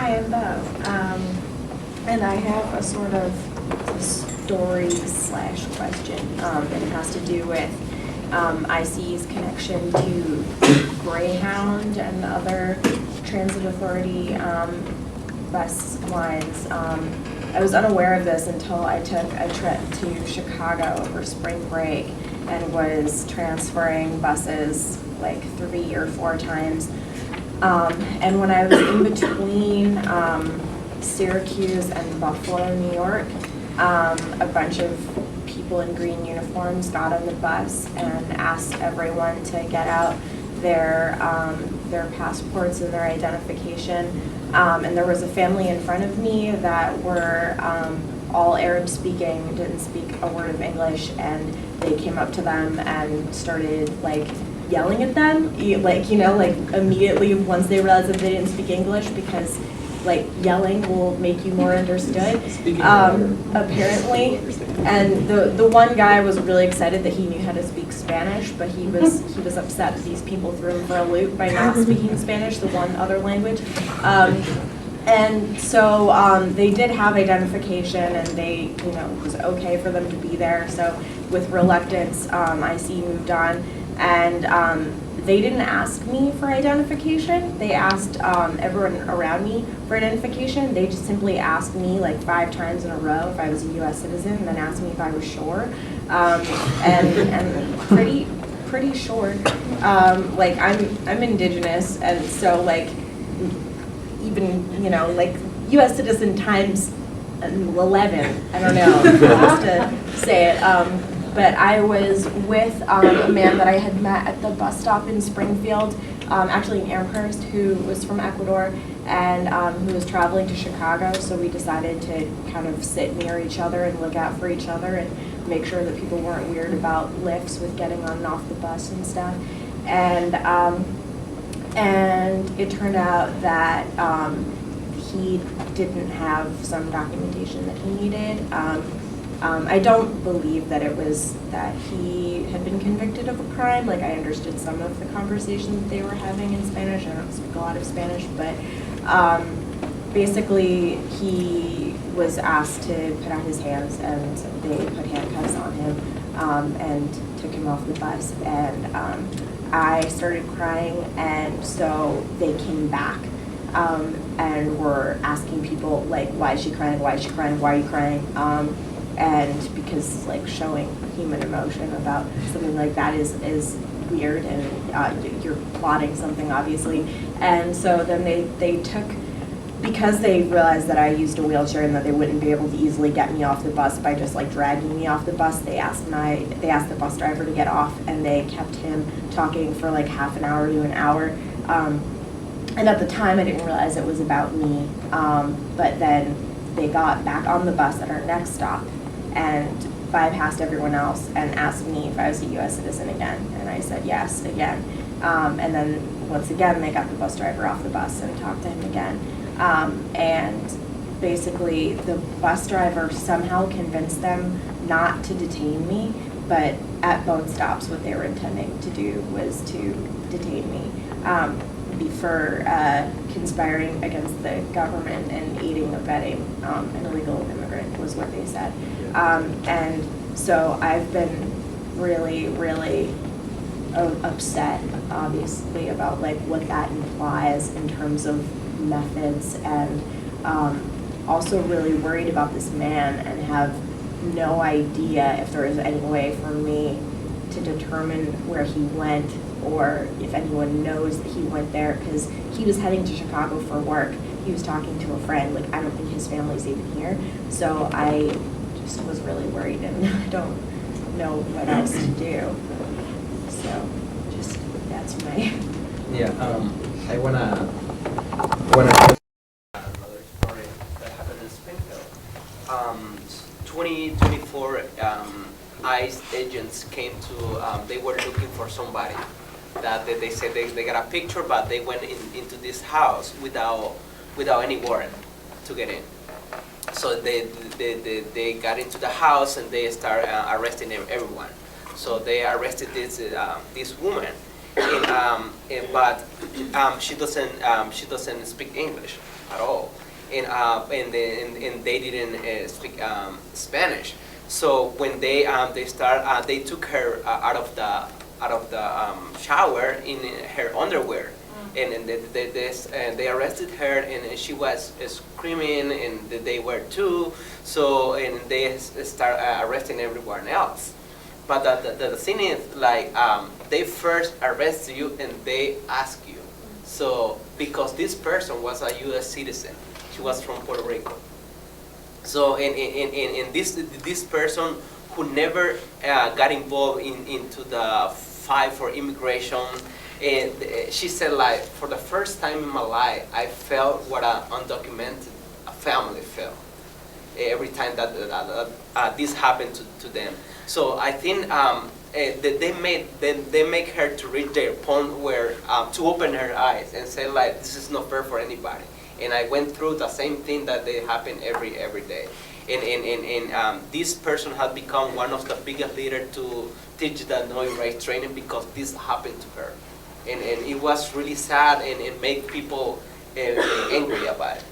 Hi, I'm Bev. And I have a sort of story/question that has to do with IC's connection to Greyhound and other transit authority bus lines. I was unaware of this until I took a trip to Chicago over spring break and was transferring buses like 3 or 4 times. And when I was in between Syracuse and Buffalo, New York, a bunch of people in green uniforms got on the bus and asked everyone to get out their passports and their identification. And there was a family in front of me that were all Arab speaking, didn't speak a word of English, and they came up to them and started like yelling at them, like immediately once they realized that they didn't speak English, because like yelling will make you more understood, apparently. And the one guy was really excited that he knew how to speak Spanish, but he was upset that these people threw him for a loop by not speaking Spanish, the one other language. And so they did have identification, and they, it was okay for them to be there. So with reluctance, IC moved on, and they didn't ask me for identification. They asked everyone around me for identification. They just simply asked me like 5 times in a row if I was a U.S. citizen, and then asked me if I was sure, and pretty sure. Like I'm indigenous, and so like even like U.S. citizen times 11. I don't know how else to say it. But I was with a man that I had met at the bus stop in Springfield, actually in Amherst, who was from Ecuador and who was traveling to Chicago. So we decided to kind of sit near each other and look out for each other and make sure that people weren't weird about lifts with getting on and off the bus and stuff. And it turned out that he didn't have some documentation that he needed. I don't believe that it was that he had been convicted of a crime. Like, I understood some of the conversation that they were having in Spanish. I don't speak a lot of Spanish, but basically he was asked to put out his hands, and they put handcuffs on him and took him off the bus. And I started crying, and so they came back and were asking people, like, why is she crying? Why is she crying? Why are you crying? And because like showing human emotion about something like that is weird, and you're plotting something, obviously. And so then they took, because they realized that I used a wheelchair and that they wouldn't be able to easily get me off the bus by just like dragging me off the bus, they asked the bus driver to get off, and they kept him talking for like half an hour to an hour. And at the time I didn't realize it was about me, but then they got back on the bus at our next stop and bypassed everyone else and asked me if I was a U.S. citizen again, and I said yes again. And then once again they got the bus driver off the bus and talked to him again. And basically the bus driver somehow convinced them not to detain me, but at both stops what they were intending to do was to detain me for conspiring against the government and aiding and abetting an illegal immigrant, was what they said. And so I've been really, really upset, obviously, about like what that implies in terms of methods, and also really worried about this man and have no idea if there is any way for me to determine where he went, or if anyone knows that he went there, because he was heading to Chicago for work. He was talking to a friend. Like, I don't think his family's even here. So I just was really worried, and I don't know what else to do. So just, that's my... Yeah, I wanna another story that happened in Springfield. 2024, ICE agents came to, they were looking for somebody that they said they got a picture, but they went into this house without any warrant to get in. So they got into the house and they started arresting everyone. So they arrested this woman, she doesn't speak English at all, and they didn't speak Spanish. So when they took her out of the shower in her underwear, and they arrested her, and she was screaming, and they were too. So and they start arresting everyone else. But the thing is, like, they first arrest you and they ask you. So because this person was a U.S. citizen, she was from Puerto Rico. So and this person who never got involved into the fight for immigration, and she said, like, for the first time in my life, I felt what an undocumented family felt every time that this happened to them. So I think they make her to reach their point where to open her eyes and say, like, this is not fair for anybody. And I went through the same thing that they happen every day. And this person has become one of the biggest leaders to teach the no-erase training because this happened to her. And it was really sad and it made people angry about it.